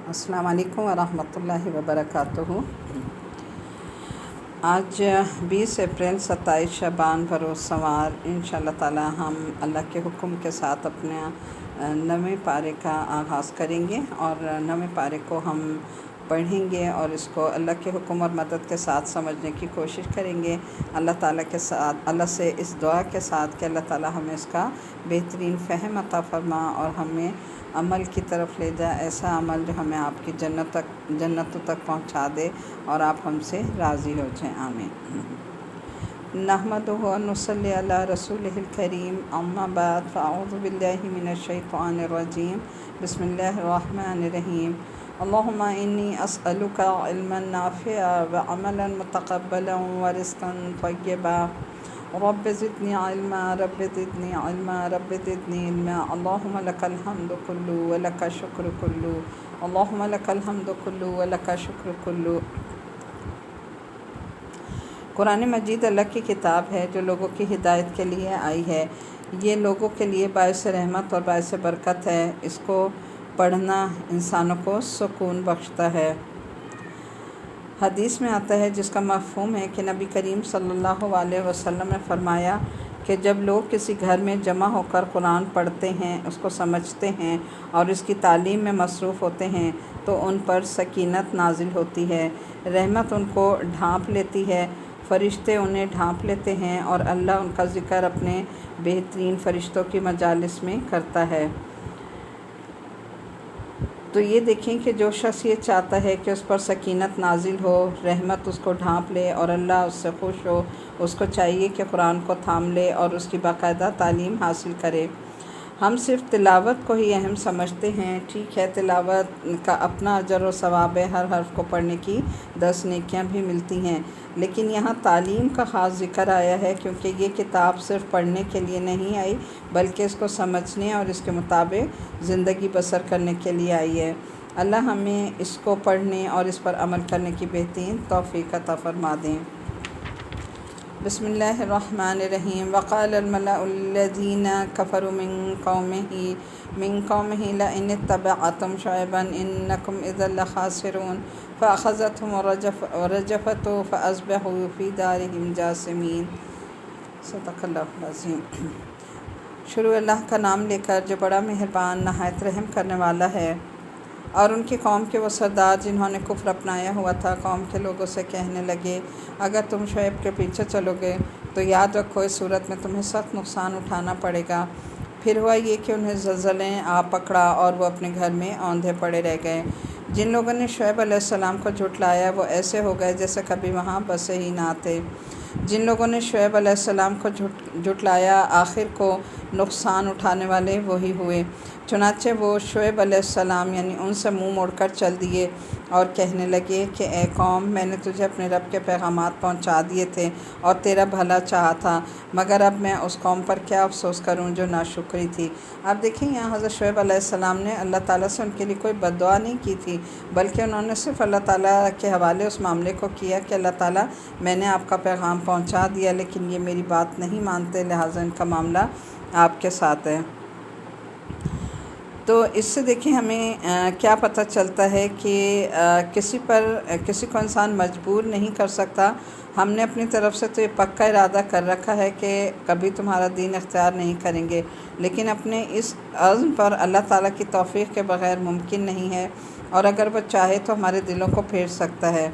السلام علیکم ورحمۃ اللہ وبرکاتہ۔ آج 20 اپریل 27 شعبان بروز سوار انشاءاللہ تعالی ہم اللہ کے حکم کے ساتھ اپنے نویں پارے کا آغاز کریں گے اور نویں پارے کو ہم پڑھیں گے اور اس کو اللہ کے حکم اور مدد کے ساتھ سمجھنے کی کوشش کریں گے، اللہ تعالیٰ کے ساتھ اللہ سے اس دعا کے ساتھ کہ اللہ تعالیٰ ہمیں اس کا بہترین فہم عطا فرما اور ہمیں عمل کی طرف لے جائے، ایسا عمل جو ہمیں آپ کی جنتوں تک پہنچا دے اور آپ ہم سے راضی ہو جائیں، آمین۔ نحمدہ و نصلی علی رسولہ الکریم، اما بعد فاعوذ باللہ من الشیطان الرجیم، بسم اللہ الرحمن الرحیم۔ اللہم انی اسألک علما نافعا وعملا متقبلا ورزقا طیبا، رب زدنی علما رب زدنی علما رب زدنی علما، اللہم لک الحمد کلو ولک الشکر کلو، اللہم لک الحمد کلو ولک الشکر کلو۔ قرآن مجید اللہ کی کتاب ہے جو لوگوں کی ہدایت کے لیے آئی ہے، یہ لوگوں کے لیے باعث رحمت اور باعث برکت ہے، اس کو پڑھنا انسانوں کو سکون بخشتا ہے۔ حدیث میں آتا ہے جس کا مفہوم ہے کہ نبی کریم صلی اللہ علیہ وسلم نے فرمایا کہ جب لوگ کسی گھر میں جمع ہو کر قرآن پڑھتے ہیں، اس کو سمجھتے ہیں اور اس کی تعلیم میں مصروف ہوتے ہیں تو ان پر سکینت نازل ہوتی ہے، رحمت ان کو ڈھانپ لیتی ہے، فرشتے انہیں ڈھانپ لیتے ہیں اور اللہ ان کا ذکر اپنے بہترین فرشتوں کی مجالس میں کرتا ہے۔ تو یہ دیکھیں کہ جو شخص یہ چاہتا ہے کہ اس پر سکینت نازل ہو، رحمت اس کو ڈھانپ لے اور اللہ اس سے خوش ہو، اس کو چاہیے کہ قرآن کو تھام لے اور اس کی باقاعدہ تعلیم حاصل کرے۔ ہم صرف تلاوت کو ہی اہم سمجھتے ہیں، ٹھیک ہے، تلاوت کا اپنا اجر و ثواب ہے، ہر حرف کو پڑھنے کی 10 نیکیاں بھی ملتی ہیں، لیکن یہاں تعلیم کا خاص ذکر آیا ہے کیونکہ یہ کتاب صرف پڑھنے کے لیے نہیں آئی بلکہ اس کو سمجھنے اور اس کے مطابق زندگی بسر کرنے کے لیے آئی ہے۔ اللہ ہمیں اس کو پڑھنے اور اس پر عمل کرنے کی بہترین توفیق عطا فرما دیں۔ بسم اللہ الرحمن الرحیم۔ وقال الملأ الذین کفروا من قومه لئن اتبعتم شعیبا انکم اذا لخاسرون فاخذتهم الرجفۃ فاصبحوا فی دارہم جاثمین۔ صدق اللہ العظیم۔ شروع اللہ کا نام لے کر جو بڑا مہربان نہایت رحم کرنے والا ہے۔ اور ان کی قوم کے وہ سردار جنہوں نے کفر اپنایا ہوا تھا قوم کے لوگوں سے کہنے لگے اگر تم شعیب کے پیچھے چلو گے تو یاد رکھو اس صورت میں تمہیں سخت نقصان اٹھانا پڑے گا۔ پھر ہوا یہ کہ انہیں زلزلیں آ پکڑا اور وہ اپنے گھر میں اوندھے پڑے رہ گئے۔ جن لوگوں نے شعیب علیہ السلام کو جھٹلایا وہ ایسے ہو گئے جیسے کبھی وہاں بسے ہی نہ تھے۔ جن لوگوں نے شعیب علیہ السلام کو جھٹلایا آخر کو نقصان اٹھانے والے وہی ہوئے۔ چنانچہ وہ شعیب علیہ السلام یعنی ان سے منہ موڑ کر چل دیے اور کہنے لگے کہ اے قوم، میں نے تجھے اپنے رب کے پیغامات پہنچا دیے تھے اور تیرا بھلا چاہا تھا، مگر اب میں اس قوم پر کیا افسوس کروں جو ناشکری تھی۔ اب دیکھیں یہاں حضرت شعیب علیہ السلام نے اللہ تعالیٰ سے ان کے لیے کوئی بد دعا نہیں کی تھی بلکہ انہوں نے صرف اللہ تعالیٰ کے حوالے اس معاملے کو کیا کہ اللہ تعالیٰ میں نے آپ کا پیغام پہنچا دیا لیکن یہ میری بات نہیں مانتے، لہٰذا ان کا معاملہ آپ کے ساتھ ہے۔ تو اس سے دیکھیں ہمیں کیا پتہ چلتا ہے کہ کسی کو انسان مجبور نہیں کر سکتا۔ ہم نے اپنی طرف سے تو یہ پکا ارادہ کر رکھا ہے کہ کبھی تمہارا دین اختیار نہیں کریں گے، لیکن اپنے اس عزم پر اللہ تعالیٰ کی توفیق کے بغیر ممکن نہیں ہے، اور اگر وہ چاہے تو ہمارے دلوں کو پھیر سکتا ہے۔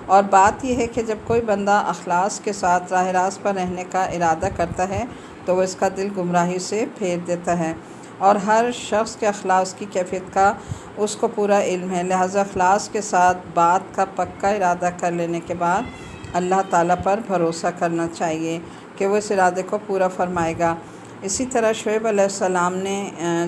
اور بات یہ ہے کہ جب کوئی بندہ اخلاص کے ساتھ راہ راست پر رہنے کا ارادہ کرتا ہے تو وہ اس کا دل گمراہی سے پھیر دیتا ہے، اور ہر شخص کے اخلاص کی کیفیت کا اس کو پورا علم ہے، لہٰذا اخلاص کے ساتھ بات کا پکا ارادہ کر لینے کے بعد اللہ تعالیٰ پر بھروسہ کرنا چاہیے کہ وہ اس ارادے کو پورا فرمائے گا۔ اسی طرح شعیب علیہ السلام نے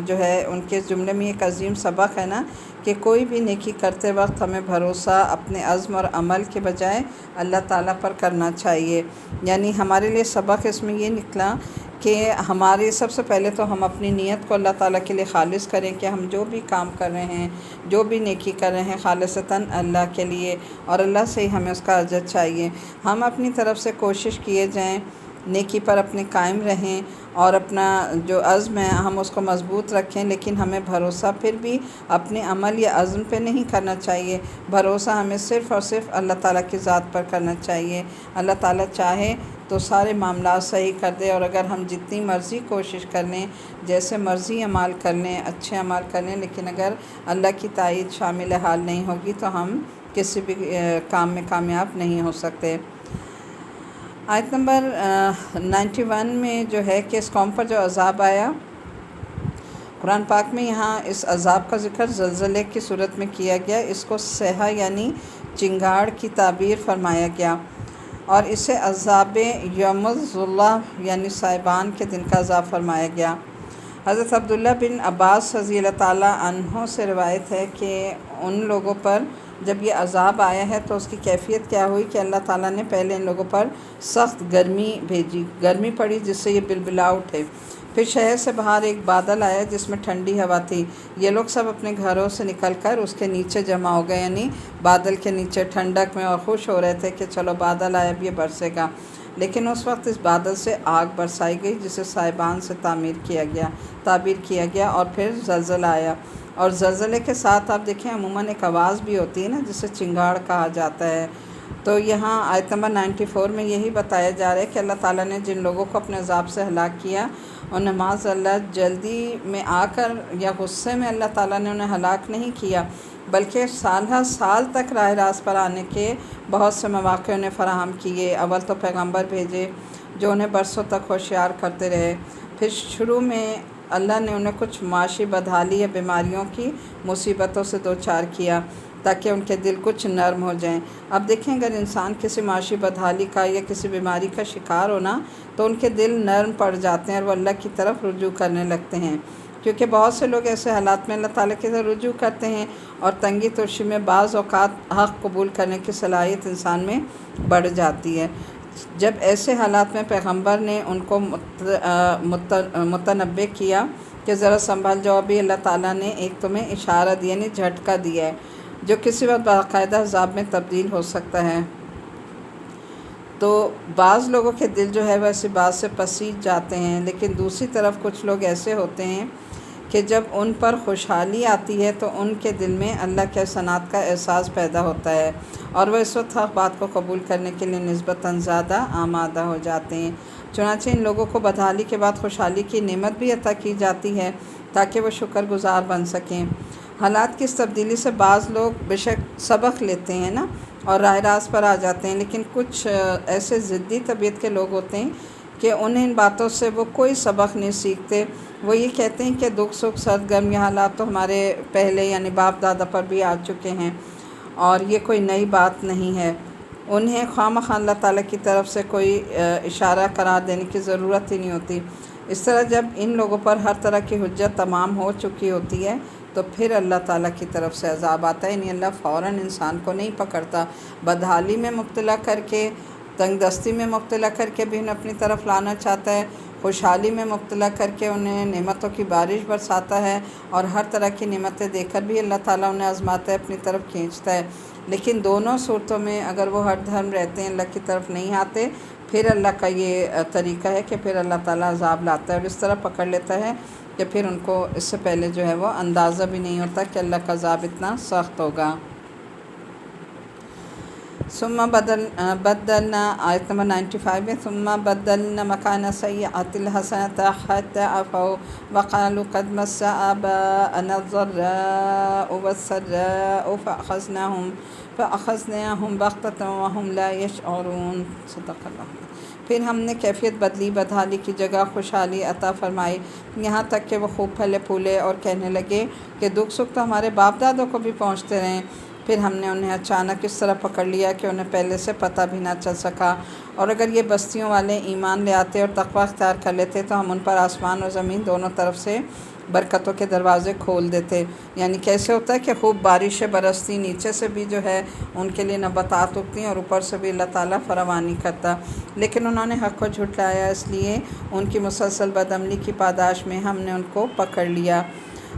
جو ہے ان کے جملے میں ایک عظیم سبق ہے نا کہ کوئی بھی نیکی کرتے وقت ہمیں بھروسہ اپنے عزم اور عمل کے بجائے اللہ تعالیٰ پر کرنا چاہیے۔ یعنی ہمارے لیے سبق اس میں یہ نکلا کہ ہماری سب سے پہلے تو ہم اپنی نیت کو اللہ تعالیٰ کے لیے خالص کریں کہ ہم جو بھی کام کر رہے ہیں، جو بھی نیکی کر رہے ہیں خالصتاً اللہ کے لیے، اور اللہ سے ہی ہمیں اس کا اجر چاہیے۔ ہم اپنی طرف سے کوشش کیے جائیں نیکی پر اپنے قائم رہیں اور اپنا جو عزم ہے ہم اس کو مضبوط رکھیں، لیکن ہمیں بھروسہ پھر بھی اپنے عمل یا عزم پہ نہیں کرنا چاہیے، بھروسہ ہمیں صرف اور صرف اللہ تعالیٰ کی ذات پر کرنا چاہیے۔ اللہ تعالیٰ چاہے تو سارے معاملات صحیح کر دے، اور اگر ہم جتنی مرضی کوشش کر لیں، جیسے مرضی اعمال کر لیں، اچھے اعمال کر لیں، لیکن اگر اللہ کی تائید شامل حال نہیں ہوگی تو ہم کسی بھی کام میں کامیاب نہیں ہو سکتے۔ آیت نمبر 91 میں جو ہے کہ اس قوم پر جو عذاب آیا، قرآن پاک میں یہاں اس عذاب کا ذکر زلزلے کی صورت میں کیا گیا، اس کو صیحہ یعنی چنگاڑ کی تعبیر فرمایا گیا، اور اسے عذاب یوم الظلہ یعنی صائبان کے دن کا عذاب فرمایا گیا۔ حضرت عبداللہ بن عباس رضی اللہ تعالیٰ عنہ سے روایت ہے کہ ان لوگوں پر جب یہ عذاب آیا ہے تو اس کی کیفیت کیا ہوئی کہ اللہ تعالیٰ نے پہلے ان لوگوں پر سخت گرمی بھیجی، گرمی پڑی جس سے یہ بلبلا اٹھے، پھر شہر سے باہر ایک بادل آیا جس میں ٹھنڈی ہوا تھی، یہ لوگ سب اپنے گھروں سے نکل کر اس کے نیچے جمع ہو گئے، یعنی بادل کے نیچے ٹھنڈک میں، اور خوش ہو رہے تھے کہ چلو بادل آیا اب یہ برسے گا، لیکن اس وقت اس بادل سے آگ برسائی گئی جسے صائبان سے تعبیر کیا گیا، اور پھر زلزلہ آیا، اور زلزلے کے ساتھ آپ دیکھیں عموماً ایک آواز بھی ہوتی ہے نا جسے چنگاڑ کہا جاتا ہے۔ تو یہاں آیت نمبر 94 میں یہی بتایا جا رہا ہے کہ اللہ تعالیٰ نے جن لوگوں کو اپنے عذاب سے ہلاک کیا، انہیں معاذ اللہ جلدی میں آ کر یا غصے میں اللہ تعالیٰ نے انہیں ہلاک نہیں کیا، بلکہ سالہ سال تک راہ راست پر آنے کے بہت سے مواقع انہیں فراہم کیے۔ اول تو پیغمبر بھیجے جو انہیں برسوں تک ہوشیار کرتے رہے، پھر شروع میں اللہ نے انہیں کچھ معاشی بدحالی یا بیماریوں کی مصیبتوں سے دوچار کیا تاکہ ان کے دل کچھ نرم ہو جائیں۔ اب دیکھیں اگر انسان کسی معاشی بدحالی کا یا کسی بیماری کا شکار ہونا تو ان کے دل نرم پڑ جاتے ہیں اور وہ اللہ کی طرف رجوع کرنے لگتے ہیں، کیونکہ بہت سے لوگ ایسے حالات میں اللہ تعالیٰ کی طرف رجوع کرتے ہیں، اور تنگی ترشی میں بعض اوقات حق قبول کرنے کی صلاحیت انسان میں بڑھ جاتی ہے۔ جب ایسے حالات میں پیغمبر نے ان کو متنبہ کیا کہ ذرا سنبھل جاؤ، بھی اللہ تعالیٰ نے ایک تمہیں اشارہ دیا، یعنی جھٹکا دیا ہے جو کسی وقت باقاعدہ عذاب میں تبدیل ہو سکتا ہے۔ تو بعض لوگوں کے دل جو ہے وہ ایسی بات سے پسیج جاتے ہیں، لیکن دوسری طرف کچھ لوگ ایسے ہوتے ہیں کہ جب ان پر خوشحالی آتی ہے تو ان کے دل میں اللہ کے احسانات کا احساس پیدا ہوتا ہے، اور وہ اس وقت حق بات کو قبول کرنے کے لیے نسبتاً زیادہ آمادہ ہو جاتے ہیں۔ چنانچہ ان لوگوں کو بدحالی کے بعد خوشحالی کی نعمت بھی عطا کی جاتی ہے تاکہ وہ شکر گزار بن سکیں۔ حالات کی اس تبدیلی سے بعض لوگ بے شک سبق لیتے ہیں نا اور راہ راست پر آ جاتے ہیں، لیکن کچھ ایسے ضدی طبیعت کے لوگ ہوتے ہیں کہ انہیں ان باتوں سے وہ کوئی سبق نہیں سیکھتے، وہ یہ کہتے ہیں کہ دکھ سکھ سرد گرم یہ حالات تو ہمارے پہلے یعنی باپ دادا پر بھی آ چکے ہیں اور یہ کوئی نئی بات نہیں ہے، انہیں خواہ مخواہ اللہ تعالیٰ کی طرف سے کوئی اشارہ قرار دینے کی ضرورت ہی نہیں ہوتی۔ اس طرح جب ان لوگوں پر ہر طرح کی حجت تمام ہو چکی ہوتی ہے تو پھر اللہ تعالیٰ کی طرف سے عذاب آتا ہے، یعنی اللہ فوراً انسان کو نہیں پکڑتا، بدحالی میں مبتلا کر کے، تنگ دستی میں مبتلا کر کے بھی انہیں اپنی طرف لانا چاہتا ہے، خوشحالی میں مبتلا کر کے انہیں نعمتوں کی بارش برساتا ہے، اور ہر طرح کی نعمتیں دے کر بھی اللہ تعالیٰ انہیں آزماتا ہے، اپنی طرف کھینچتا ہے۔ لیکن دونوں صورتوں میں اگر وہ ہر دھرم رہتے ہیں، اللہ کی طرف نہیں آتے، پھر اللہ کا یہ طریقہ ہے کہ پھر اللہ تعالیٰ عذاب لاتا ہے اور اس طرح پکڑ لیتا ہے کہ پھر ان کو اس سے پہلے جو ہے وہ اندازہ بھی نہیں ہوتا کہ اللہ کا عذاب اتنا سخت ہوگا۔ ثم بدلنا آیت نمبر 95 میں ثم بدلنا مکان سیئۃ الحسنۃ حتی عفوا وقالوا قد مس آباءنا الضراء والسراء فأخذناهم بغتة وهم لا يشعرون۔ صدق اللہ۔ پھر ہم نے کیفیت بدلی، بدحالی کی جگہ خوشحالی عطا فرمائی، یہاں تک کہ وہ خوب پھلے پھولے اور کہنے لگے کہ دکھ سکھ تو ہمارے باپ دادوں کو بھی پہنچتے رہیں۔ پھر ہم نے انہیں اچانک اس طرح پکڑ لیا کہ انہیں پہلے سے پتہ بھی نہ چل سکا، اور اگر یہ بستیوں والے ایمان لے آتے اور تقوی اختیار کر لیتے تو ہم ان پر آسمان اور زمین دونوں طرف سے برکتوں کے دروازے کھول دیتے۔ یعنی کیسے ہوتا ہے کہ خوب بارشیں برستی، نیچے سے بھی جو ہے ان کے لیے نباتات اگتی ہیں اور اوپر سے بھی اللہ تعالیٰ فراوانی کرتا، لیکن انہوں نے حق کو جھٹلایا، اس لیے ان کی مسلسل بدعملی کی پاداش میں ہم نے ان کو پکڑ لیا۔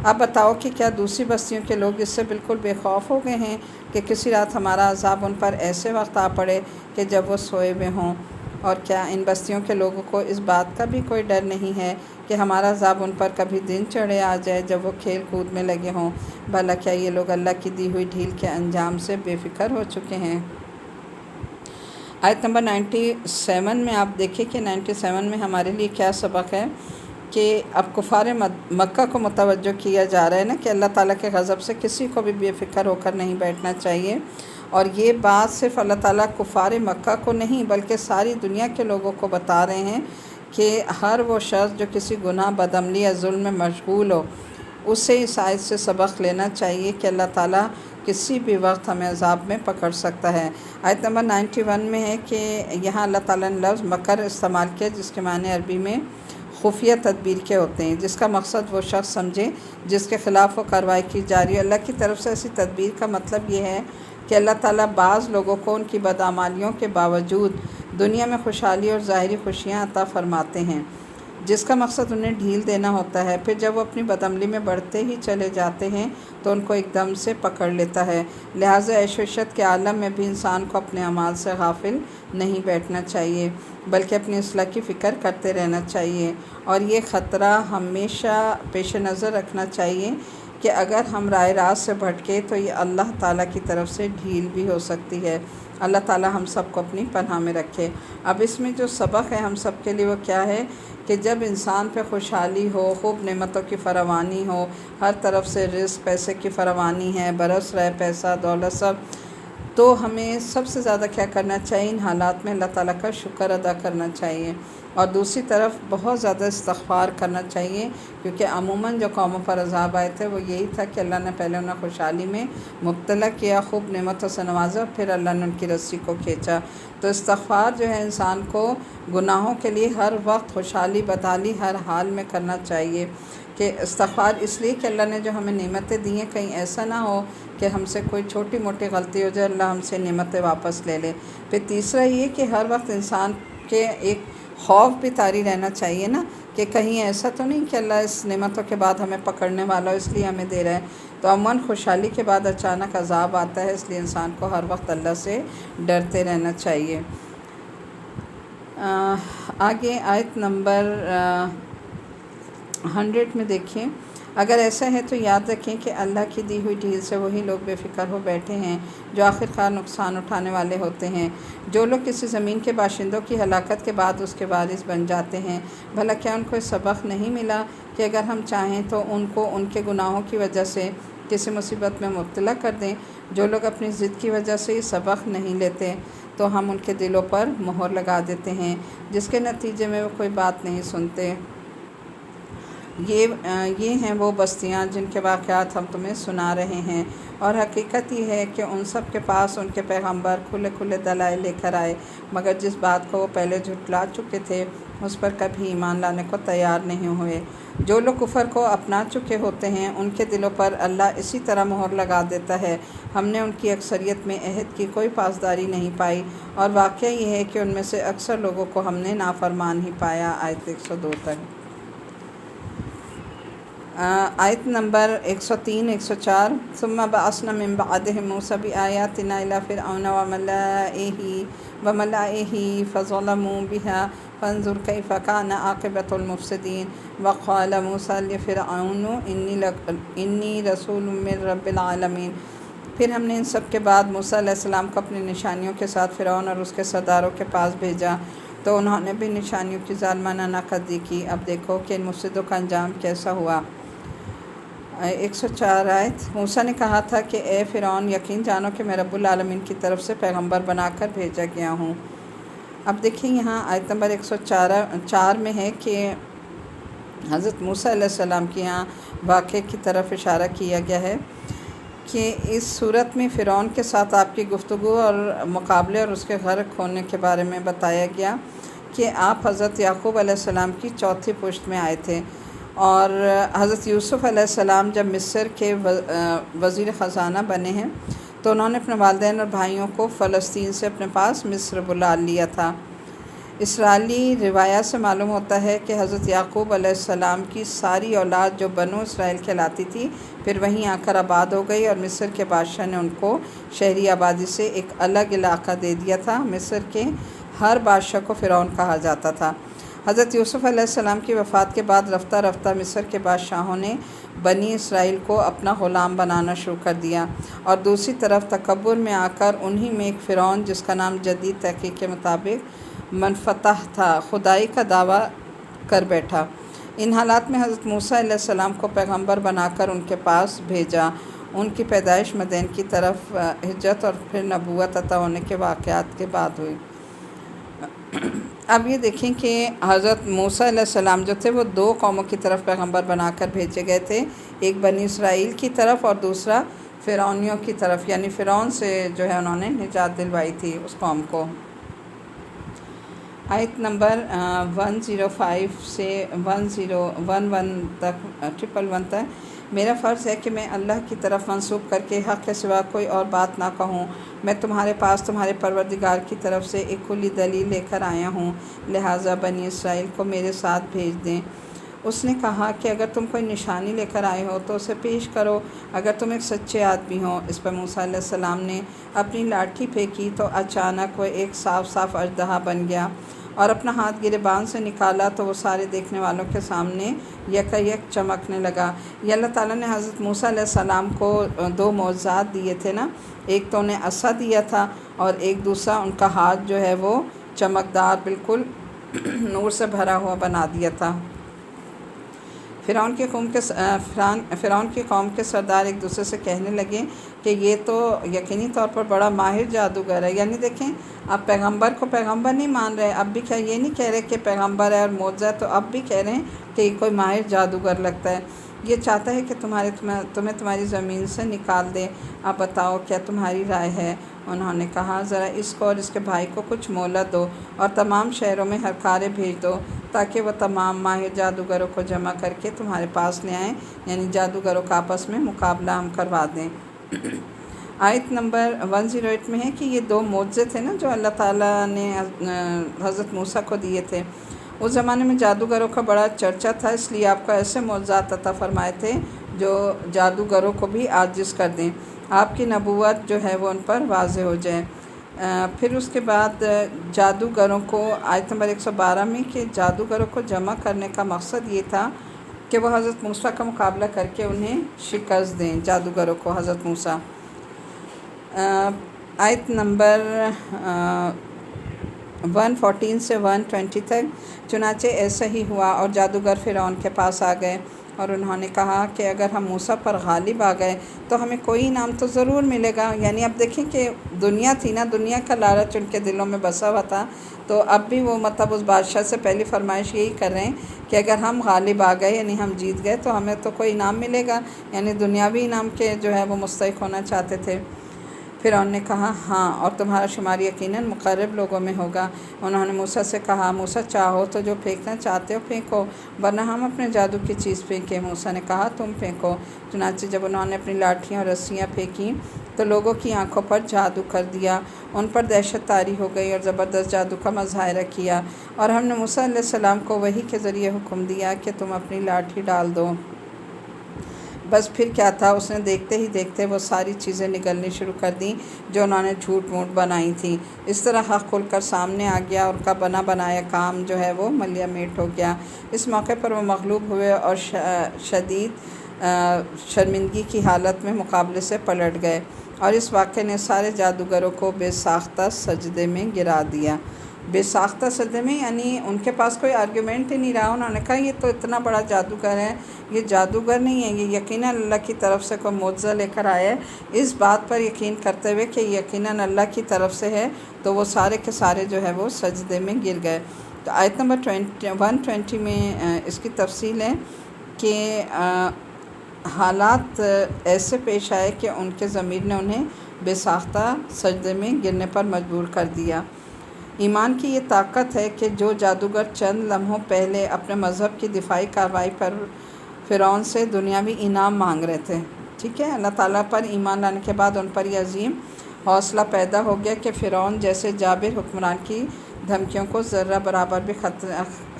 اب بتاؤ کہ کیا دوسری بستیوں کے لوگ اس سے بالکل بے خوف ہو گئے ہیں کہ کسی رات ہمارا عذاب ان پر ایسے وقت آ پڑے کہ جب وہ سوئے ہوئے ہوں، اور کیا ان بستیوں کے لوگوں کو اس بات کا بھی کوئی ڈر نہیں ہے کہ ہمارا عذاب ان پر کبھی دن چڑھے آ جائے جب وہ کھیل کود میں لگے ہوں؟ بھلا کیا یہ لوگ اللہ کی دی ہوئی ڈھیل کے انجام سے بے فکر ہو چکے ہیں؟ آیت نمبر 97 میں آپ دیکھیں کہ 97 میں ہمارے لیے کیا سبق ہے کہ اب کفار مکہ کو متوجہ کیا جا رہا ہے نا کہ اللہ تعالیٰ کے غضب سے کسی کو بھی بے فکر ہو کر نہیں بیٹھنا چاہیے۔ اور یہ بات صرف اللہ تعالیٰ کفار مکہ کو نہیں بلکہ ساری دنیا کے لوگوں کو بتا رہے ہیں کہ ہر وہ شخص جو کسی گناہ، بدعملی یا ظلم میں مشغول ہو، اسے اس آیت سے سبق لینا چاہیے کہ اللہ تعالیٰ کسی بھی وقت ہمیں عذاب میں پکڑ سکتا ہے۔ آیت نمبر 91 میں ہے کہ یہاں اللہ تعالیٰ نے لفظ مکر استعمال کیا جس کے معنی عربی میں خفیہ تدبیر کے ہوتے ہیں، جس کا مقصد وہ شخص سمجھے جس کے خلاف وہ کارروائی کی جا رہی ہے۔ اللہ کی طرف سے ایسی تدبیر کا مطلب یہ ہے کہ اللہ تعالیٰ بعض لوگوں کو ان کی بدعمالیوں کے باوجود دنیا میں خوشحالی اور ظاہری خوشیاں عطا فرماتے ہیں، جس کا مقصد انہیں ڈھیل دینا ہوتا ہے۔ پھر جب وہ اپنی بدعملی میں بڑھتے ہی چلے جاتے ہیں تو ان کو ایک دم سے پکڑ لیتا ہے۔ لہٰذا عیش و عشرت کے عالم میں بھی انسان کو اپنے اعمال سے غافل نہیں بیٹھنا چاہیے بلکہ اپنی اصلاح کی فکر کرتے رہنا چاہیے، اور یہ خطرہ ہمیشہ پیش نظر رکھنا چاہیے کہ اگر ہم راہ راست سے بھٹکے تو یہ اللہ تعالیٰ کی طرف سے ڈھیل بھی ہو سکتی ہے۔ اللہ تعالیٰ ہم سب کو اپنی پناہ میں رکھے۔ اب اس میں جو سبق ہے ہم سب کے لیے وہ کیا ہے کہ جب انسان پہ خوشحالی ہو، خوب نعمتوں کی فراوانی ہو، ہر طرف سے رزق، پیسے کی فراوانی ہے، برس رہے پیسہ دولت سب، تو ہمیں سب سے زیادہ کیا کرنا چاہیے؟ ان حالات میں اللہ تعالیٰ کا شکر ادا کرنا چاہیے، اور دوسری طرف بہت زیادہ استغفار کرنا چاہیے، کیونکہ عموماً جو قوموں پر عذاب آئے تھے وہ یہی تھا کہ اللہ نے پہلے انہیں خوشحالی میں مبتلا کیا، خوب نعمتوں سے نوازا، پھر اللہ نے ان کی رسی کو کھینچا۔ تو استغفار جو ہے انسان کو گناہوں کے لیے ہر وقت خوشحالی بدحالی ہر حال میں کرنا چاہیے، کہ استغفار اس لیے کہ اللہ نے جو ہمیں نعمتیں دی ہیں کہیں ایسا نہ ہو کہ ہم سے کوئی چھوٹی موٹی غلطی ہو جائے اللہ ہم سے نعمتیں واپس لے لے۔ پھر تیسرا یہ کہ ہر وقت انسان کے ایک خوف بھی طاری رہنا چاہیے نا، کہ کہیں ایسا تو نہیں کہ اللہ اس نعمتوں کے بعد ہمیں پکڑنے والا ہو اس لیے ہمیں دے رہا ہے۔ تو عموماً خوشحالی کے بعد اچانک عذاب آتا ہے، اس لیے انسان کو ہر وقت اللہ سے ڈرتے رہنا چاہیے۔ آگے آیت نمبر 100 میں دیکھیں، اگر ایسا ہے تو یاد رکھیں کہ اللہ کی دی ہوئی ڈھیل سے وہی لوگ بے فکر ہو بیٹھے ہیں جو آخر کار نقصان اٹھانے والے ہوتے ہیں، جو لوگ کسی زمین کے باشندوں کی ہلاکت کے بعد اس کے وارث بن جاتے ہیں۔ بھلا کیا ان کو اس سبق نہیں ملا کہ اگر ہم چاہیں تو ان کو ان کے گناہوں کی وجہ سے کسی مصیبت میں مبتلا کر دیں؟ جو لوگ اپنی ضد کی وجہ سے یہ سبق نہیں لیتے تو ہم ان کے دلوں پر مہر لگا دیتے ہیں، جس کے نتیجے میں وہ کوئی بات نہیں سنتے۔ یہ ہیں وہ بستیاں جن کے واقعات ہم تمہیں سنا رہے ہیں، اور حقیقت یہ ہے کہ ان سب کے پاس ان کے پیغمبر کھلے کھلے دلائل لے کر آئے، مگر جس بات کو وہ پہلے جھٹلا چکے تھے اس پر کبھی ایمان لانے کو تیار نہیں ہوئے۔ جو لوگ کفر کو اپنا چکے ہوتے ہیں ان کے دلوں پر اللہ اسی طرح مہر لگا دیتا ہے۔ ہم نے ان کی اکثریت میں عہد کی کوئی پاسداری نہیں پائی، اور واقعہ یہ ہے کہ ان میں سے اکثر لوگوں کو ہم نے نافرمان ہی پایا۔ آیت 102 تک۔ آیت نمبر 103 104 ثم بعثنا من بعدهم موسى بآياتنا إلى فرعون وملئه فظلموا بها فانظر كيف كان عاقبة المفسدين وقال موسى لفرعون إني رسول من رب العالمين۔ پھر ہم نے ان سب کے بعد موسیٰ علیہ السلام کو اپنی نشانیوں کے ساتھ فرعون اور اس کے سرداروں کے پاس بھیجا، تو انہوں نے بھی نشانیوں کی ظالمانہ ناقدری کی۔ اب دیکھو کہ ان مفسدوں کا انجام کیسا ہوا۔ 104 آیت، موسیٰ نے کہا تھا کہ اے فرعون، یقین جانو کہ میں رب العالمین کی طرف سے پیغمبر بنا کر بھیجا گیا ہوں۔ اب دیکھیں یہاں آیت نمبر 104 میں ہے کہ حضرت موسیٰ علیہ السلام کے یہاں واقعے کی طرف اشارہ کیا گیا ہے کہ اس صورت میں فرعون کے ساتھ آپ کی گفتگو اور مقابلے اور اس کے غرق ہونے کے بارے میں بتایا گیا کہ آپ حضرت یعقوب علیہ السلام کی چوتھی پشت میں آئے تھے، اور حضرت یوسف علیہ السلام جب مصر کے وزیر خزانہ بنے ہیں تو انہوں نے اپنے والدین اور بھائیوں کو فلسطین سے اپنے پاس مصر بلا لیا تھا۔ اسرائیلی روایات سے معلوم ہوتا ہے کہ حضرت یعقوب علیہ السلام کی ساری اولاد جو بنو اسرائیل کہلاتی تھی پھر وہیں آ کر آباد ہو گئی، اور مصر کے بادشاہ نے ان کو شہری آبادی سے ایک الگ علاقہ دے دیا تھا۔ مصر کے ہر بادشاہ کو فرعون کہا جاتا تھا۔ حضرت یوسف علیہ السلام کی وفات کے بعد رفتہ رفتہ مصر کے بادشاہوں نے بنی اسرائیل کو اپنا غلام بنانا شروع کر دیا، اور دوسری طرف تکبر میں آ کر انہی میں ایک فرعون، جس کا نام جدید تحقیق کے مطابق منفتح تھا، خدائی کا دعویٰ کر بیٹھا۔ ان حالات میں حضرت موسیٰ علیہ السلام کو پیغمبر بنا کر ان کے پاس بھیجا۔ ان کی پیدائش مدین کی طرف ہجرت اور پھر نبوت عطا ہونے کے واقعات کے بعد ہوئی۔ اب یہ دیکھیں کہ حضرت موسیٰ علیہ السلام جو تھے وہ دو قوموں کی طرف پیغمبر بنا کر بھیجے گئے تھے، ایک بنی اسرائیل کی طرف اور دوسرا فرعونیوں کی طرف، یعنی فرعون سے جو ہے انہوں نے نجات دلوائی تھی اس قوم کو۔ آیت نمبر 105 سے 1011 تک 111 تک، میرا فرض ہے کہ میں اللہ کی طرف منسوب کر کے حق کے سوا کوئی اور بات نہ کہوں۔ میں تمہارے پاس تمہارے پروردگار کی طرف سے ایک کھلی دلیل لے کر آیا ہوں، لہٰذا بنی اسرائیل کو میرے ساتھ بھیج دیں۔ اس نے کہا کہ اگر تم کوئی نشانی لے کر آئے ہو تو اسے پیش کرو، اگر تم ایک سچے آدمی ہو۔ اس پر موسیٰ علیہ السلام نے اپنی لاٹھی پھینکی تو اچانک وہ ایک صاف صاف اژدہا بن گیا، اور اپنا ہاتھ گریبان سے نکالا تو وہ سارے دیکھنے والوں کے سامنے یکایک چمکنے لگا۔ یہ اللہ تعالیٰ نے حضرت موسیٰ علیہ السلام کو دو معجزات دیے تھے نا، ایک تو انہیں عصا دیا تھا اور ایک دوسرا ان کا ہاتھ جو ہے وہ چمکدار بالکل نور سے بھرا ہوا بنا دیا تھا۔ فرعون کی قوم کے سردار ایک دوسرے سے کہنے لگے کہ یہ تو یقینی طور پر بڑا ماہر جادوگر ہے۔ یعنی دیکھیں، اب پیغمبر کو پیغمبر نہیں مان رہے، اب بھی یہ نہیں کہہ رہے کہ پیغمبر ہے اور معجزہ ہے، تو اب بھی کہہ رہے ہیں کہ یہ کوئی ماہر جادوگر لگتا ہے، یہ چاہتا ہے کہ تمہیں تمہاری زمین سے نکال دے۔ اب بتاؤ کیا تمہاری رائے ہے؟ انہوں نے کہا ذرا اس کو اور اس کے بھائی کو کچھ مہلت دو اور تمام شہروں میں ہرکارے بھیج دو تاکہ وہ تمام ماہر جادوگروں کو جمع کر کے تمہارے پاس لے آئیں، یعنی جادوگروں کا آپس میں مقابلہ ہم کروا دیں۔ آیت نمبر 108 میں ہے کہ یہ دو معجزے تھے نا جو اللہ تعالیٰ نے حضرت موسیٰ کو دیے تھے۔ اس زمانے میں جادوگروں کا بڑا چرچا تھا، اس لیے آپ کو ایسے معجزات عطا فرمائے تھے جو جادوگروں کو بھی عاجز کر دیں، آپ کی نبوت جو ہے وہ ان پر واضح ہو جائے۔ پھر اس کے بعد جادوگروں کو آیت نمبر 112 میں کہ جادوگروں کو جمع کرنے کا مقصد یہ تھا کہ وہ حضرت موسیٰ کا مقابلہ کر کے انہیں شکست دیں، جادوگروں کو حضرت موسیٰ۔ آیت نمبر 114 سے 120 تک، چنانچہ ایسا ہی ہوا اور جادوگر فرعون کے پاس آ گئے اور انہوں نے کہا کہ اگر ہم موسیٰ پر غالب آ گئے تو ہمیں کوئی انعام تو ضرور ملے گا۔ یعنی اب دیکھیں کہ دنیا تھی نا، دنیا کا لالچ ان کے دلوں میں بسا ہوا تھا، تو اب بھی وہ مطلب اس بادشاہ سے پہلی فرمائش یہی کر رہے ہیں کہ اگر ہم غالب آ گئے یعنی ہم جیت گئے تو ہمیں تو کوئی انعام ملے گا، یعنی دنیاوی انعام کے جو ہے وہ مستحق ہونا چاہتے تھے۔ فرعون نے کہا ہاں، اور تمہارا شمار یقیناً مقرب لوگوں میں ہوگا۔ انہوں نے موسیٰ سے کہا موسیٰ چاہو تو جو پھینکنا چاہتے ہو پھینکو، ورنہ ہم اپنے جادو کی چیز پھینکیں۔ موسیٰ نے کہا تم پھینکو۔ چنانچہ جب انہوں نے اپنی لاٹھیاں اور رسیاں پھینکیں تو لوگوں کی آنکھوں پر جادو کر دیا، ان پر دہشت طاری ہو گئی اور زبردست جادو کا مظاہرہ کیا، اور ہم نے موسیٰ علیہ السلام کو وحی کے ذریعے حکم دیا کہ تم اپنی لاٹھی ڈال دو۔ بس پھر کیا تھا، اس نے دیکھتے ہی دیکھتے وہ ساری چیزیں نگلنی شروع کر دیں جو انہوں نے جھوٹ موٹ بنائی تھیں۔ اس طرح حق کھل کر سامنے آ گیا اور ان کا بنا بنایا کام جو ہے وہ ملیہ میٹ ہو گیا۔ اس موقع پر وہ مغلوب ہوئے اور شدید شرمندگی کی حالت میں مقابلے سے پلٹ گئے، اور اس واقعے نے سارے جادوگروں کو بے ساختہ سجدے میں گرا دیا۔ بے ساختہ سجدے میں یعنی ان کے پاس کوئی آرگیومنٹ ہی نہیں رہا۔ انہوں نے کہا یہ تو اتنا بڑا جادوگر ہے، یہ جادوگر نہیں ہے، یہ یقیناً اللہ کی طرف سے کوئی معجزہ لے کر آیا ہے۔ اس بات پر یقین کرتے ہوئے کہ یقیناً اللہ کی طرف سے ہے، تو وہ سارے کے سارے جو ہے وہ سجدے میں گر گئے۔ تو آیت نمبر 120 میں اس کی تفصیل ہے کہ حالات ایسے پیش آئے کہ ان کے ضمیر نے انہیں بے ساختہ سجدے میں گرنے پر مجبور کر دیا۔ ایمان کی یہ طاقت ہے کہ جو جادوگر چند لمحوں پہلے اپنے مذہب کی دفاعی کارروائی پر فرعون سے دنیاوی انعام مانگ رہے تھے، ٹھیک ہے، اللہ تعالیٰ پر ایمان لانے کے بعد ان پر یہ عظیم حوصلہ پیدا ہو گیا کہ فرعون جیسے جابر حکمران کی دھمکیوں کو ذرہ برابر بھی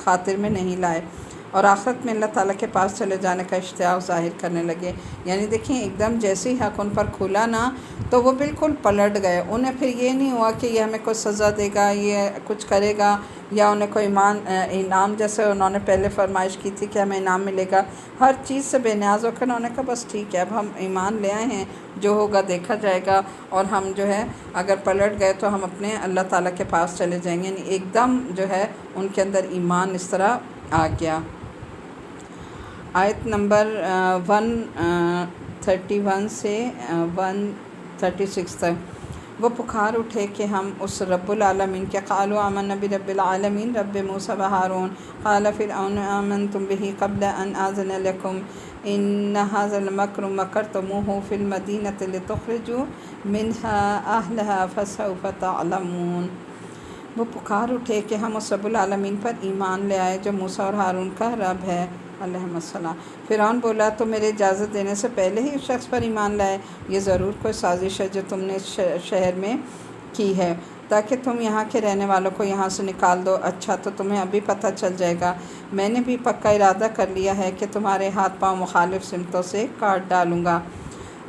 خاطر میں نہیں لائے، اور آخرت میں اللہ تعالیٰ کے پاس چلے جانے کا اشتیاق ظاہر کرنے لگے۔ یعنی دیکھیں ایک دم جیسے ہی حق ان پر کھولا نا تو وہ بالکل پلٹ گئے۔ انہیں پھر یہ نہیں ہوا کہ یہ ہمیں کوئی سزا دے گا، یہ کچھ کرے گا، یا انہیں کوئی انعام جیسے انہوں نے پہلے فرمائش کی تھی کہ ہمیں انعام ملے گا۔ ہر چیز سے بے نیاز ہو کر انہوں نے کہا بس ٹھیک ہے، اب ہم ایمان لے آئے ہیں، جو ہوگا دیکھا جائے گا، اور ہم جو ہے اگر پلٹ گئے تو ہم اپنے اللہ تعالیٰ کے پاس چلے جائیں گے۔ یعنی ایک دم جو ہے ان کے اندر ایمان اس طرح آ گیا۔ آیت نمبر 131 سے 136 تک وہ پکار اٹھے کہ ہم اس رب العالمین کے قالوا آمنا برب العالمین رب موسیٰ و ہارون قال فرعون آمنتم به قبل ان آذن لكم ان هذا المکر مکرتموه فی المدینة لتخرجوا منها اہلها فسوف تعلمون۔ وہ پکار اٹھے کہ ہم اس رب العالمین پر ایمان لے آئے جو موسیٰ اور ہارون کا رب ہے علیہم السلام۔ فرعون بولا تو میرے اجازت دینے سے پہلے ہی اس شخص پر ایمان لائے، یہ ضرور کوئی سازش ہے جو تم نے شہر میں کی ہے تاکہ تم یہاں کے رہنے والوں کو یہاں سے نکال دو۔ اچھا تو تمہیں ابھی پتہ چل جائے گا، میں نے بھی پکا ارادہ کر لیا ہے کہ تمہارے ہاتھ پاؤں مخالف سمتوں سے کاٹ ڈالوں گا۔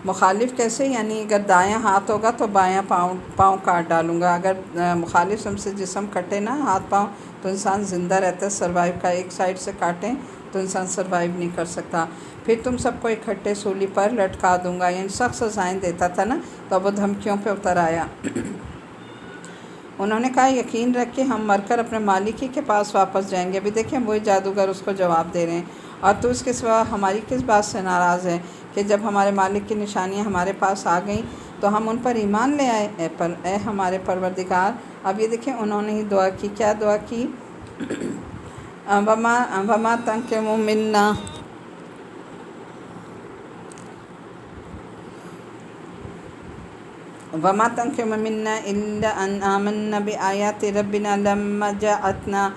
مخالف کیسے؟ یعنی اگر دایاں ہاتھ ہوگا تو بایاں پاؤں کاٹ ڈالوں گا۔ اگر مخالف سمت سے جسم کٹے نا ہاتھ پاؤں تو انسان زندہ رہتا ہے، سروائیو کا۔ ایک سائڈ سے کاٹیں تو انسان سروائیو نہیں کر سکتا۔ پھر تم سب کو اکٹھے سولی پر لٹکا دوں گا، یعنی سخت سزائیں دیتا تھا نا، تو وہ دھمکیوں پہ اتر آیا۔ انہوں نے کہا یقین رکھ کے ہم مر کر اپنے مالک ہی کے پاس واپس جائیں گے۔ ابھی دیکھیں وہی جادوگر اس کو جواب دے رہے ہیں، اور تو اس کے سوا ہماری کس بات سے ناراض ہے کہ جب ہمارے مالک کی نشانیاں ہمارے پاس آ گئیں تو ہم ان پر ایمان لے آئے، اے ہمارے پروردگار۔ اب یہ دیکھیں انہوں نے ہی دعا کی، کیا دعا کی؟ وما تنقم منا وما تنقم منا الا ان آمنا بآیات ربنا لما جاءتنا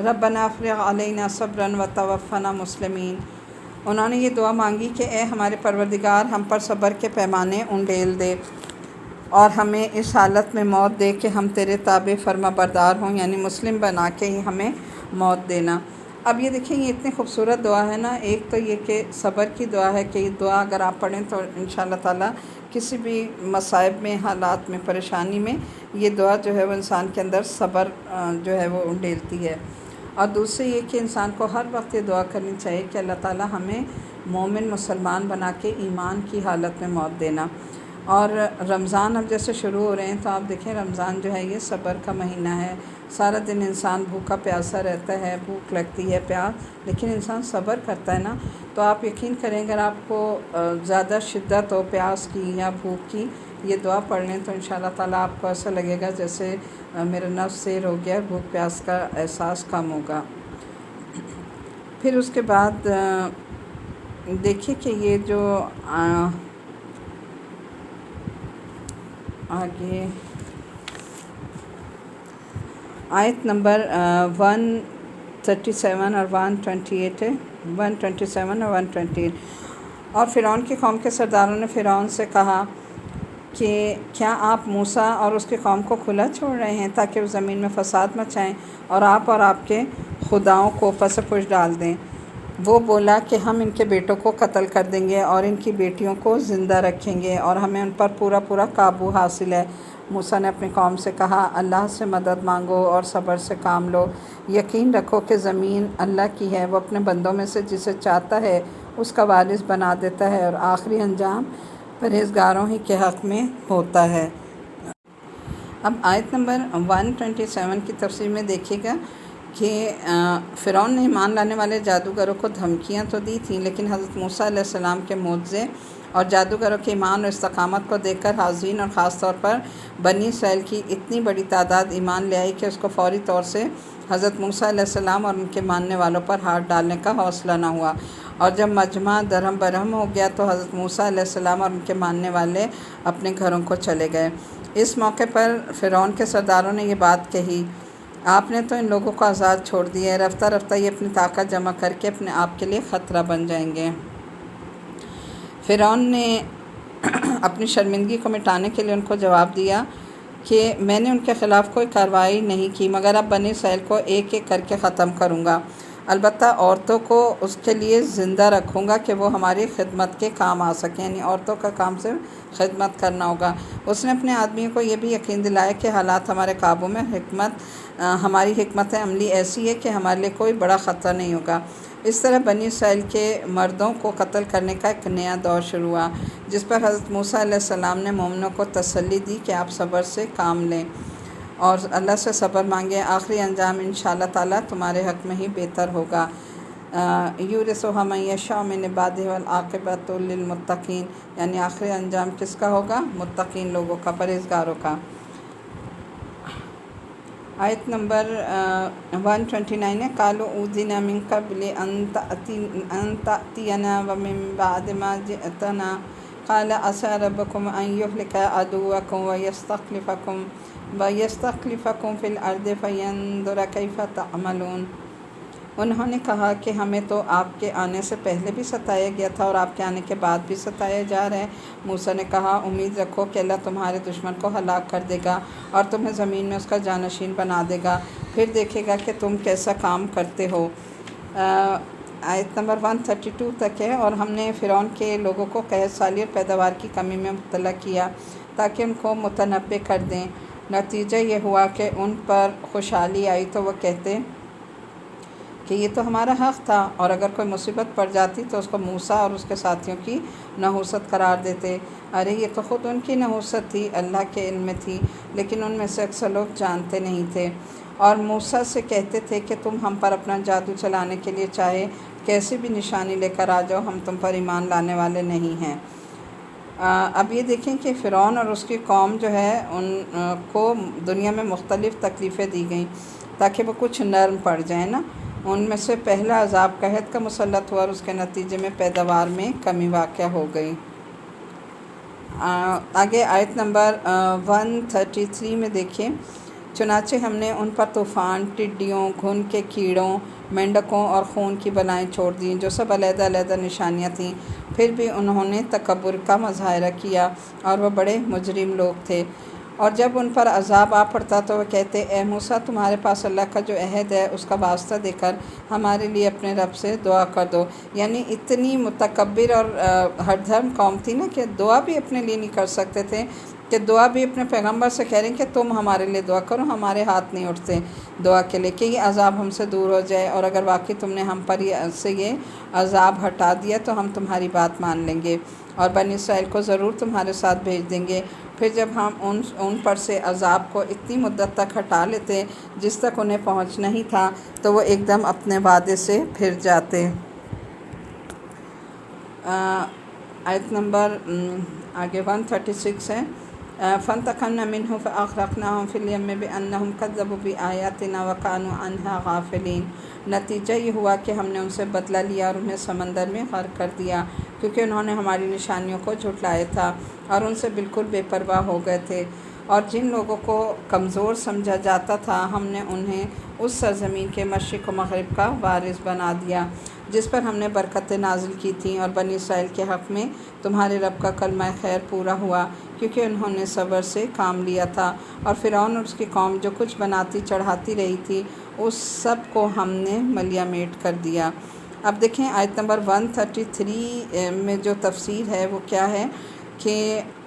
ربنا افرغ علینا صبرا وتوفنا مسلمین۔ انہوں نے یہ دعا مانگی کہ اے ہمارے پروردگار ہم پر صبر کے پیمانے انڈیل دے اور ہمیں اس حالت میں موت دے کہ ہم تیرے تابع فرما بردار ہوں، یعنی مسلم بنا کے ہی ہمیں موت دینا۔ اب یہ دیکھیں یہ اتنی خوبصورت دعا ہے نا، ایک تو یہ کہ صبر کی دعا ہے کہ یہ دعا اگر آپ پڑھیں تو انشاءاللہ تعالی کسی بھی مصائب میں، حالات میں، پریشانی میں یہ دعا جو ہے وہ انسان کے اندر صبر جو ہے وہ انڈیلتی ہے۔ اور دوسرے یہ کہ انسان کو ہر وقت یہ دعا کرنی چاہیے کہ اللہ تعالی ہمیں مومن مسلمان بنا کے ایمان کی حالت میں موت دینا۔ اور رمضان اب جیسے شروع ہو رہے ہیں تو آپ دیکھیں رمضان جو ہے یہ صبر کا مہینہ ہے۔ سارا دن انسان بھوکا پیاسا رہتا ہے، بھوک لگتی ہے، پیاس، لیکن انسان صبر کرتا ہے نا، تو آپ یقین کریں اگر آپ کو زیادہ شدت ہو پیاس کی یا بھوک کی، یہ دعا پڑھ لیں تو انشاءاللہ تعالیٰ آپ کو ایسا لگے گا جیسے میرا نفس سیر ہو گیا، بھوک پیاس کا احساس کم ہوگا۔ پھر اس کے بعد دیکھیے کہ یہ جو آگے آیت نمبر 137 اور 128 ہے، 127 اور 128۔ اور فرعون کی قوم کے سرداروں نے فرعون سے کہا کہ کیا آپ موسیٰ اور اس کی قوم کو کھلا چھوڑ رہے ہیں تاکہ وہ زمین میں فساد مچائیں اور آپ کے خداؤں کو پس پش ڈال دیں؟ وہ بولا کہ ہم ان کے بیٹوں کو قتل کر دیں گے اور ان کی بیٹیوں کو زندہ رکھیں گے اور ہمیں ان پر پورا قابو حاصل ہے۔ موسیٰ نے اپنی قوم سے کہا اللہ سے مدد مانگو اور صبر سے کام لو، یقین رکھو کہ زمین اللہ کی ہے، وہ اپنے بندوں میں سے جسے چاہتا ہے اس کا وارث بنا دیتا ہے اور آخری انجام پرہیزگاروں ہی کے حق میں ہوتا ہے۔ اب آیت نمبر 127 کی تفسیر میں دیکھیے گا کہ فرعون نے ایمان لانے والے جادوگروں کو دھمکیاں تو دی تھیں، لیکن حضرت موسیٰ علیہ السلام کے معجزے اور جادوگروں کے ایمان اور استقامت کو دیکھ کر حاضرین اور خاص طور پر بنی اسرائیل کی اتنی بڑی تعداد ایمان لے آئی کہ اس کو فوری طور سے حضرت موسیٰ علیہ السلام اور ان کے ماننے والوں پر ہاتھ ڈالنے کا حوصلہ نہ ہوا۔ اور جب مجمع درہم برہم ہو گیا تو حضرت موسیٰ علیہ السلام اور ان کے ماننے والے اپنے گھروں کو چلے گئے۔ اس موقع پر فرعون کے سرداروں نے یہ بات کہی آپ نے تو ان لوگوں کو آزاد چھوڑ دیا ہے، رفتہ رفتہ یہ اپنی طاقت جمع کر کے اپنے آپ کے لیے خطرہ بن جائیں گے۔ فرعون نے اپنی شرمندگی کو مٹانے کے لیے ان کو جواب دیا کہ میں نے ان کے خلاف کوئی کارروائی نہیں کی مگر اب بنی اسرائیل کو ایک ایک کر کے ختم کروں گا۔ البتہ عورتوں کو اس کے لیے زندہ رکھوں گا کہ وہ ہماری خدمت کے کام آ سکیں، یعنی عورتوں کا کام سے خدمت کرنا ہوگا۔ اس نے اپنے آدمیوں کو یہ بھی یقین دلایا کہ حالات ہمارے قابو میں، ہماری حکمت عملی ایسی ہے کہ ہمارے لیے کوئی بڑا خطرہ نہیں ہوگا۔ اس طرح بنی اسرائیل کے مردوں کو قتل کرنے کا ایک نیا دور شروع ہوا، جس پر حضرت موسیٰ علیہ السلام نے مومنوں کو تسلی دی کہ آپ صبر سے کام لیں اور اللہ سے صبر مانگیں، آخری انجام انشاءاللہ تعالیٰ تمہارے حق میں ہی بہتر ہوگا۔ یورثھا من یشاء من عبادہ والعاقبۃ للمتقین، یعنی آخری انجام کس کا ہوگا؟ متقین لوگوں کا، پرہیزگاروں کا۔ آیت نمبر 129 ہے، قالوا اوذینا من قبل ان تأتینا ومن بعد ما جئتنا قال عسى ربكم ان يهلك عدوكم ويستخلفكم في الارض فينظر كيف تعملون۔ انہوں نے کہا کہ ہمیں تو آپ کے آنے سے پہلے بھی ستایا گیا تھا اور آپ کے آنے کے بعد بھی ستایا جا رہا ہے۔ موسیٰ نے کہا امید رکھو کہ اللہ تمہارے دشمن کو ہلاک کر دے گا اور تمہیں زمین میں اس کا جانشین بنا دے گا، پھر دیکھے گا کہ تم کیسا کام کرتے ہو۔ آیت نمبر 132 تک ہے، اور ہم نے فرعون کے لوگوں کو قحط سالی اور پیداوار کی کمی میں مبتلا کیا تاکہ ان کو متنبع کر دیں۔ نتیجہ یہ ہوا کہ ان پر خوشحالی آئی تو وہ کہتے کہ یہ تو ہمارا حق تھا، اور اگر کوئی مصیبت پڑ جاتی تو اس کو موسیٰ اور اس کے ساتھیوں کی نحوست قرار دیتے۔ ارے یہ تو خود ان کی نحوست تھی، اللہ کے علم میں تھی، لیکن ان میں سے اکثر لوگ جانتے نہیں تھے۔ اور موسیٰ سے کہتے تھے کہ تم ہم پر اپنا جادو چلانے کے لیے چاہے کیسی بھی نشانی لے کر آ جاؤ، ہم تم پر ایمان لانے والے نہیں ہیں۔ اب یہ دیکھیں کہ فرعون اور اس کی قوم جو ہے ان کو دنیا میں مختلف تکلیفیں دی گئیں تاکہ وہ کچھ نرم پڑ جائیں نا۔ ان میں سے پہلا عذاب قحط کا مسلط ہوا اور اس کے نتیجے میں پیداوار میں کمی واقع ہو گئی۔ آگے آیت نمبر 133 میں دیکھیں، چنانچہ ہم نے ان پر طوفان، ٹڈیوں، گھن کے کیڑوں، مینڈکوں اور خون کی بلائیں چھوڑ دیں جو سب علیحدہ علیحدہ نشانیاں تھیں، پھر بھی انہوں نے تکبر کا مظاہرہ کیا اور وہ بڑے مجرم لوگ تھے۔ اور جب ان پر عذاب آ پڑتا تو وہ کہتے اے موسیٰ تمہارے پاس اللہ کا جو عہد ہے اس کا واسطہ دے کر ہمارے لیے اپنے رب سے دعا کر دو۔ یعنی اتنی متکبر اور ہر دھرم قوم تھی نا کہ دعا بھی اپنے لیے نہیں کر سکتے تھے، کہ دعا بھی اپنے پیغمبر سے کہہ رہے ہیں کہ تم ہمارے لیے دعا کرو، ہمارے ہاتھ نہیں اٹھتے دعا کے لیے کہ یہ عذاب ہم سے دور ہو جائے، اور اگر واقعی تم نے ہم پر یہ عذاب ہٹا دیا تو ہم تمہاری بات مان لیں گے اور بنی اسرائیل کو ضرور تمہارے ساتھ بھیج دیں گے۔ پھر جب ہم ان پر سے عذاب کو اتنی مدت تک ہٹا لیتے جس تک انہیں پہنچنا ہی تھا تو وہ ایک دم اپنے وعدے سے پھر جاتے۔ آیت نمبر آگے 136 ہے، فَانْتَقَمْنَا مِنْهُمْ فَأَغْرَقْنَاهُمْ فِي الْيَمِّ بِأَنَّهُمْ كَذَّبُوا بِآيَاتِنَا وَكَانُوا عَنْهَا غَافِلِينَ۔ نتیجہ یہ ہوا کہ ہم نے ان سے بدلہ لیا اور انہیں سمندر میں غرق کر دیا کیونکہ انہوں نے ہماری نشانیوں کو جھٹلایا تھا اور ان سے بالکل بے پرواہ ہو گئے تھے۔ اور جن لوگوں کو کمزور سمجھا جاتا تھا ہم نے انہیں اس سرزمین کے مشرق و مغرب کا وارث بنا دیا جس پر ہم نے برکتیں نازل کی تھیں، اور بنی اسرائیل کے حق میں تمہارے رب کا کلمہ خیر پورا ہوا کیونکہ انہوں نے صبر سے کام لیا تھا۔ اور فرعون اور اس کی قوم جو کچھ بناتی چڑھاتی رہی تھی اس سب کو ہم نے ملیا میٹ کر دیا۔ اب دیکھیں آیت نمبر 133 میں جو تفسیر ہے وہ کیا ہے کہ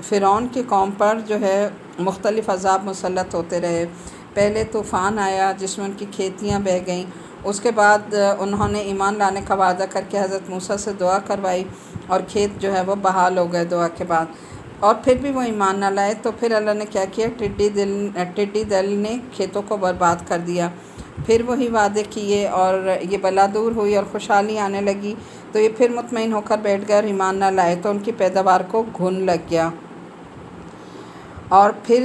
فرعون کی قوم پر جو ہے مختلف عذاب مسلط ہوتے رہے۔ پہلے طوفان آیا جس میں ان کی کھیتیاں بہہ گئیں، اس کے بعد انہوں نے ایمان لانے کا وعدہ کر کے حضرت موسیٰ سے دعا کروائی اور کھیت جو ہے وہ بحال ہو گئے دعا کے بعد، اور پھر بھی وہ ایمان نہ لائے تو پھر اللہ نے کیا کیا، ٹڈی دل نے کھیتوں کو برباد کر دیا۔ پھر وہی وعدے کیے اور یہ بلا دور ہوئی اور خوشحالی آنے لگی تو یہ پھر مطمئن ہو کر بیٹھ گئے اور ایمان نہ لائے تو ان کی پیداوار کو گھن لگ گیا۔ اور پھر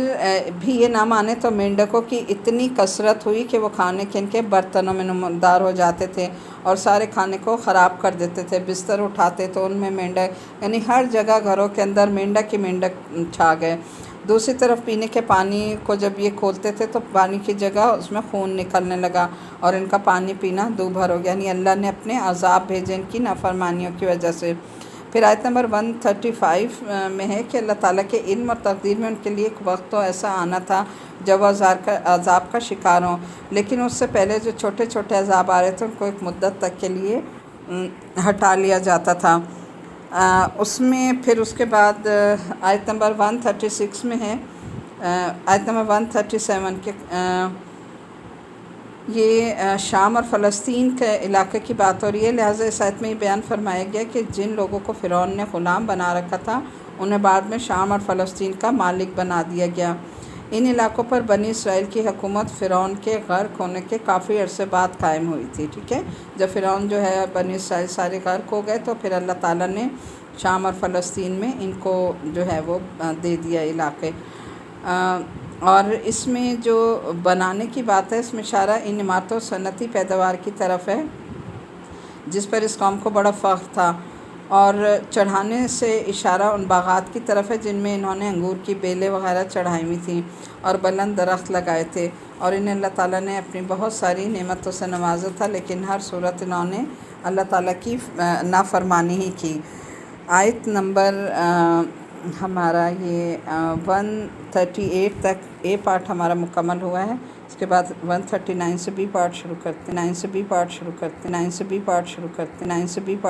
بھی یہ نہ مانے تو مینڈکوں کی اتنی کثرت ہوئی کہ وہ کھانے کے ان کے برتنوں میں نمودار ہو جاتے تھے اور سارے کھانے کو خراب کر دیتے تھے۔ بستر اٹھاتے تو ان میں مینڈک، یعنی ہر جگہ گھروں کے اندر مینڈک ہی مینڈک چھا گئے۔ دوسری طرف پینے کے پانی کو جب یہ کھولتے تھے تو پانی کی جگہ اس میں خون نکلنے لگا اور ان کا پانی پینا دوبھر ہو گیا، یعنی اللہ نے اپنے عذاب بھیجے ان کی نافرمانیوں کی وجہ سے۔ پھر آیت نمبر 135 میں ہے کہ اللہ تعالیٰ کے علم اور تقدیر میں ان کے لیے ایک وقت تو ایسا آنا تھا جب وہ عذاب کا شکار ہوں، لیکن اس سے پہلے جو چھوٹے چھوٹے عذاب آ رہے تھے ان کو ایک مدت تک کے لیے ہٹا لیا جاتا تھا۔ اس میں پھر اس کے بعد آیت نمبر 136 میں ہے، آیت نمبر 137 کے یہ شام اور فلسطین کے علاقے کی بات ہو رہی ہے، لہٰذا اس آیت میں یہ بیان فرمایا گیا کہ جن لوگوں کو فرعون نے غلام بنا رکھا تھا انہیں بعد میں شام اور فلسطین کا مالک بنا دیا گیا۔ ان علاقوں پر بنی اسرائیل کی حکومت فرعون کے غرق ہونے کے کافی عرصے بعد قائم ہوئی تھی، ٹھیک ہے۔ جب فرعون جو ہے بنی اسرائیل سارے غرق ہو گئے تو پھر اللہ تعالیٰ نے شام اور فلسطین میں ان کو جو ہے وہ دے دیا علاقے۔ اور اس میں جو بنانے کی بات ہے اس میں اشارہ ان عمارتوں صنعتی پیداوار کی طرف ہے جس پر اس قوم کو بڑا فخر تھا، اور چڑھانے سے اشارہ ان باغات کی طرف ہے جن میں انہوں نے انگور کی بیلیں وغیرہ چڑھائی ہوئی تھیں اور بلند درخت لگائے تھے، اور انہیں اللہ تعالیٰ نے اپنی بہت ساری نعمتوں سے نوازا تھا، لیکن ہر صورت انہوں نے اللہ تعالیٰ کی نافرمانی ہی کی۔ آیت نمبر ہمارا یہ 138 تک اے پارٹ ہمارا مکمل ہوا ہے۔ اس کے بعد 139 سے بی پارٹ شروع کرتے ہیں، 9 سے بی پارٹ شروع کرتے ہیں، 9 سے بی پارٹ شروع کرتے ہیں، 9 سے بی پارٹ